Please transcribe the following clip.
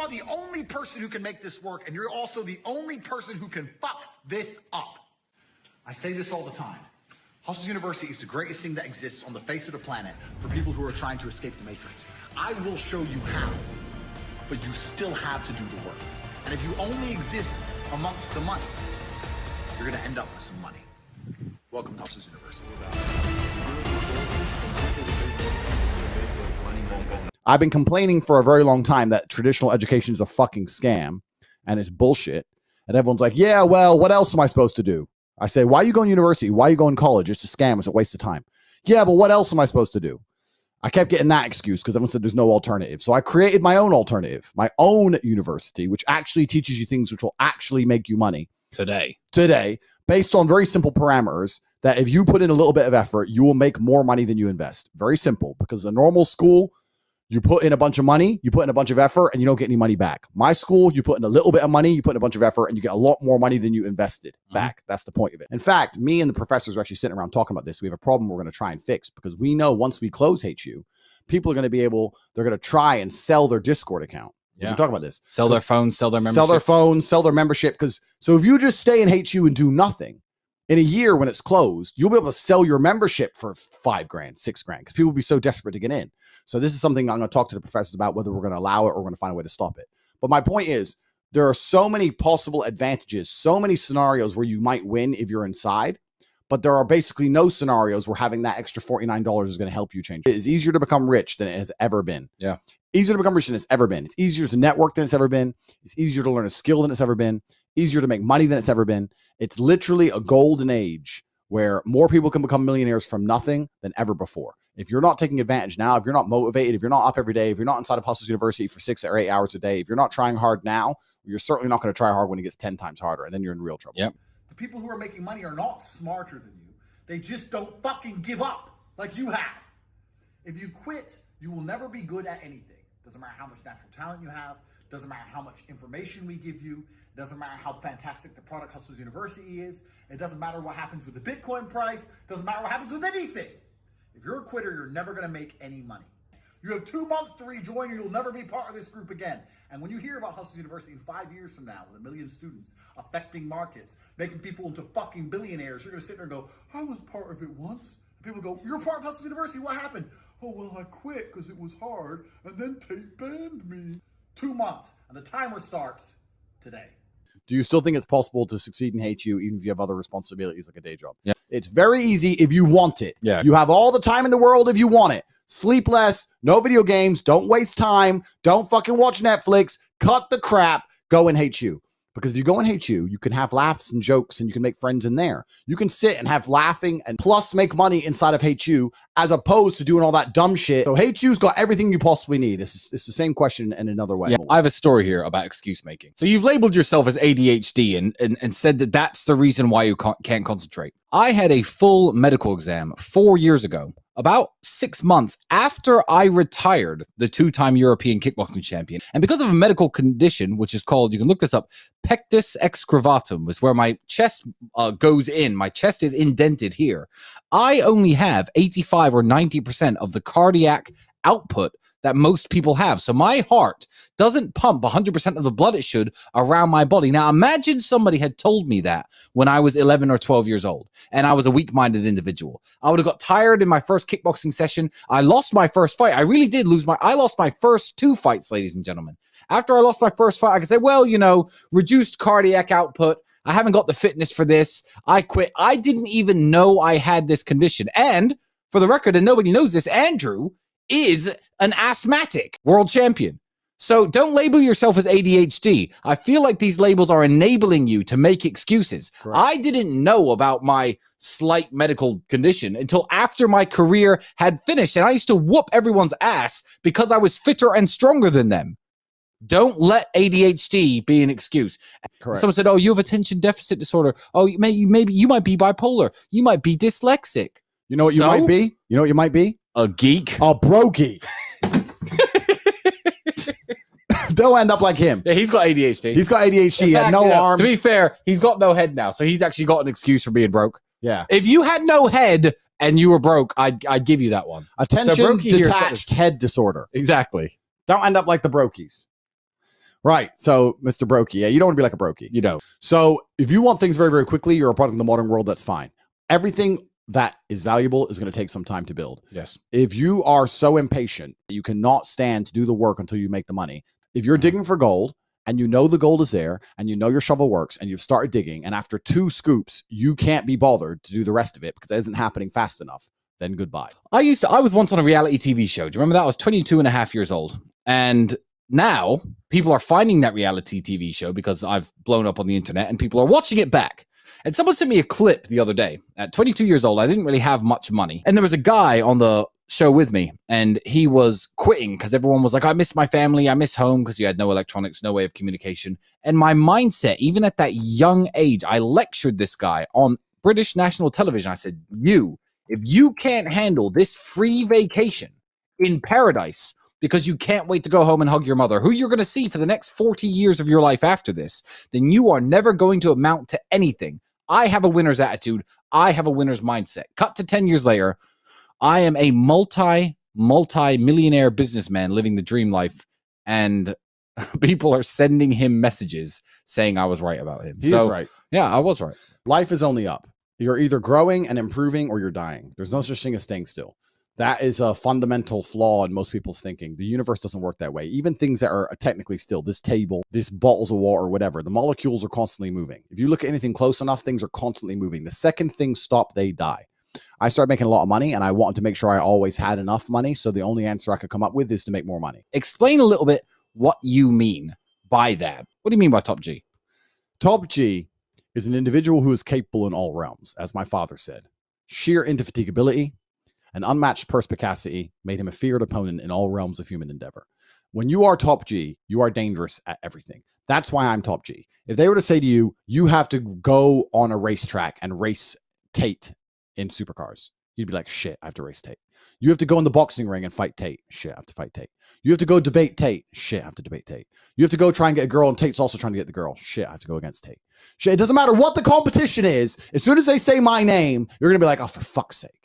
are the only person who can make this work, and you're also the only person who can fuck this up. I say this all the time. Hustlers University is the greatest thing that exists on the face of the planet for people who are trying to escape the matrix. I will show you how, but you still have to do the work. And if you only exist amongst the money, you're gonna end up with some money. Welcome to Hustlers University. I've been complaining for a very long time that traditional education is a fucking scam and it's bullshit. And everyone's like, yeah, well, what else am I supposed to do? I say, why are you going to university? Why are you going to college? It's a scam. It's a waste of time. Yeah, but what else am I supposed to do? I kept getting that excuse because everyone said there's no alternative. So I created my own alternative, my own university, which actually teaches you things which will actually make you money. Today, based on very simple parameters that if you put in a little bit of effort, you will make more money than you invest. Very simple, because a normal school, you put in a bunch of money, you put in a bunch of effort, and you don't get any money back. My school, you put in a little bit of money, you put in a bunch of effort, and you get a lot more money than you invested back. That's the point of it. In fact, me and the professors are actually sitting around talking about this. We have a problem we're going to try and fix, because we know once we close HU, people are going to be able, they're going to try and sell their Discord account. Yeah. We're talking about this. Sell their phones, sell their membership. Sell their phones, sell their membership. Because so if you just stay in HU and do nothing, in a year when it's closed, you'll be able to sell your membership for $5 grand, $6 grand, because people will be so desperate to get in. So this is something I'm going to talk to the professors about, whether we're going to allow it or we're going to find a way to stop it. But my point is, there are so many possible advantages, so many scenarios where you might win if you're inside, but there are basically no scenarios where having that extra $49 is going to help you change. It is easier to become rich than it has ever been. Yeah. Easier to become rich than it's ever been. It's easier to network than it's ever been. It's easier to learn a skill than it's ever been. Easier to make money than it's ever been. It's literally a golden age where more people can become millionaires from nothing than ever before. If you're not taking advantage now, if you're not motivated, if you're not up every day, if you're not inside of Hustlers University for 6 or 8 hours a day, if you're not trying hard now, you're certainly not going to try hard when it gets 10 times harder, and then you're in real trouble. Yep. The people who are making money are not smarter than you. They just don't fucking give up like you have. If you quit, you will never be good at anything. Doesn't matter how much natural talent you have. Doesn't matter how much information we give you. It doesn't matter how fantastic the product Hustlers University is. It doesn't matter what happens with the Bitcoin price. It doesn't matter what happens with anything. If you're a quitter, you're never going to make any money. You have 2 months to rejoin, or you'll never be part of this group again. And when you hear about Hustlers University in 5 years from now, with 1 million students, affecting markets, making people into fucking billionaires, you're going to sit there and go, I was part of it once. And people go, you're part of Hustlers University. What happened? Oh, well, I quit because it was hard, and then Tate banned me. 2 months, and the timer starts today. Do you still think it's possible to succeed in HU even if you have other responsibilities like a day job? Yeah. It's very easy if you want it. Yeah. You have all the time in the world if you want it. Sleep less, no video games, don't waste time, don't fucking watch Netflix, cut the crap, go in HU. Because if you go in HU, you can have laughs and jokes and you can make friends in there. You can sit and have laughing and plus make money inside of HU as opposed to doing all that dumb shit. So HU's got everything you possibly need. It's the same question in another way. Yeah, I have a story here about excuse making. So you've labeled yourself as ADHD and said that that's the reason why you can't concentrate. I had a full medical exam 4 years ago, about 6 months after I retired the 2-time European kickboxing champion. And because of a medical condition, which is called, you can look this up, pectus excavatum, is where my chest goes in. My chest is indented here. I only have 85 or 90% of the cardiac output that most people have. So my heart doesn't pump 100% of the blood it should around my body. Now, imagine somebody had told me that when I was 11 or 12 years old and I was a weak-minded individual. I would have got tired in my first kickboxing session. I lost my first fight. I really did lose I lost my first 2 fights, ladies and gentlemen. After I lost my first fight, I could say, well, you know, reduced cardiac output. I haven't got the fitness for this. I quit. I didn't even know I had this condition. And for the record, and nobody knows this, Andrew is an asthmatic world champion. So don't label yourself as ADHD. I feel like these labels are enabling you to make excuses. Correct. I didn't know about my slight medical condition until after my career had finished, and I used to whoop everyone's ass because I was fitter and stronger than them. Don't let ADHD be an excuse. Correct. Someone said, oh, you have attention deficit disorder. Oh, maybe you might be bipolar. You might be dyslexic. You know what you might be? You know what you might be? A geek. A brokey. Don't end up like him. Yeah, he's got ADHD. He's got ADHD. He had no arms. To be fair, he's got no head now, so he's actually got an excuse for being broke. Yeah. If you had no head and you were broke, I'd give you that one. Attention detached head disorder. Exactly. Don't end up like the brokies. Right. So, Mr. Brokey, yeah, you don't want to be like a Brokey. You know. So, if you want things very, very quickly, you're a product of the modern world, that's fine. Everything that is valuable is going to take some time to build. Yes. If you are so impatient, you cannot stand to do the work until you make the money. If you're digging for gold and you know the gold is there and you know your shovel works and you've started digging, and after 2 scoops, you can't be bothered to do the rest of it because it isn't happening fast enough, then goodbye. I was once on a reality TV show. Do you remember that? I was 22 and a half years old. And now people are finding that reality TV show because I've blown up on the internet and people are watching it back. And someone sent me a clip the other day. At 22 years old, I didn't really have much money. And there was a guy on the show with me, and he was quitting because everyone was like, I miss my family, I miss home, because you had no electronics, no way of communication. And my mindset, even at that young age, I lectured this guy on British national television. I said, if you can't handle this free vacation in paradise because you can't wait to go home and hug your mother, who you're going to see for the next 40 years of your life after this, then you are never going to amount to anything. I have a winner's attitude. I have a winner's mindset. Cut to 10 years later, I am a multi-millionaire businessman living the dream life, and people are sending him messages saying I was right about him. He is right. Yeah, I was right. Life is only up. You're either growing and improving or you're dying. There's no such thing as staying still. That is a fundamental flaw in most people's thinking. The universe doesn't work that way. Even things that are technically still, this table, this bottles of water, whatever, the molecules are constantly moving. If you look at anything close enough, things are constantly moving. The second things stop, they die. I started making a lot of money, and I wanted to make sure I always had enough money. So the only answer I could come up with is to make more money. Explain a little bit what you mean by that. What do you mean by top G? Top G is an individual who is capable in all realms, as my father said. Sheer indefatigability and unmatched perspicacity made him a feared opponent in all realms of human endeavor. When you are top G, you are dangerous at everything. That's why I'm top G. If they were to say to you, you have to go on a racetrack and race Tate in supercars, you'd be like, shit, I have to race Tate. You have to go in the boxing ring and fight Tate. Shit, I have to fight Tate. You have to go debate Tate. Shit, I have to debate Tate. You have to go try and get a girl, and Tate's also trying to get the girl. Shit, I have to go against Tate. Shit, it doesn't matter what the competition is. As soon as they say my name, you're going to be like, oh, for fuck's sake.